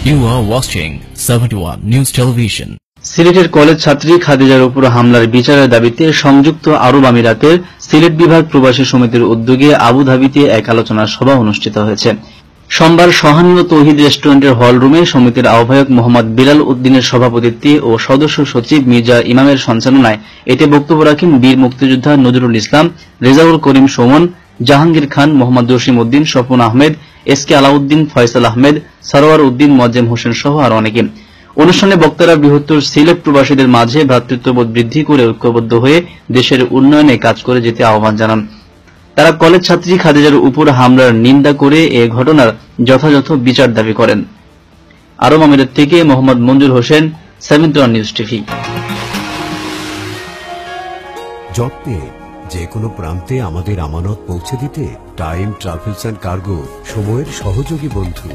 You are watching 71 News Television. সিলেটের college ছাত্রী খাদিজার উপর হামলার বিচারের দাবিতে সংযুক্ত আরব আমিরাতের সিলেট বিভাগ প্রবাসী সমিতির উদ্যোগে আবুধাবিতে এক আলোচনা সভা অনুষ্ঠিত হয়েছে। সোমবার সহানীয় তৌহিদ রেস্টুরেন্টের হল রুমে সমিতির আহ্বায়ক মোহাম্মদ বিলাল উদ্দিনের সভাপতিত্বে ও সদস্য সচিব মির্জা ইমামের সঞ্চালনায় এতে বক্তব্য রাখেন বীর মুক্তিযোদ্ধা নজরুল ইসলাম, রেজাউল করিম সুমন, জাহাঙ্গীর খান, মোহাম্মদ জসিম উদ্দিন, স্বপন আহমেদ, এসকে আলাউদ্দিন, ফয়সাল আহমেদ, সরোয়ার উদ্দিন, মোয়াজ্জেম হোসেন সহ আরো অনেকে। অনুষ্ঠানে বক্তারা বৃহত্তর সিলেট প্রবাসীদের মাঝে ভ্রাতৃত্ববোধ বৃদ্ধি করে ঐক্যবদ্ধ হয়ে দেশের উন্নয়নে কাজ করে যেতে আহ্বান জানান। তারা কলেজ ছাত্রী খাদিজার উপর হামলার নিন্দা করে এ ঘটনার যথাযথ বিচার দাবি করেন। আরব আমিরাত থেকে মোহাম্মদ মঞ্জুর হোসেন, 71 নিউজ টিভি। যত্নে যে কোনো প্রান্তে আমাদের আমানত পৌঁছে দিতে টাইম ট্রাভেলস এন্ড কার্গো সময়ের সহযোগী বন্ধু।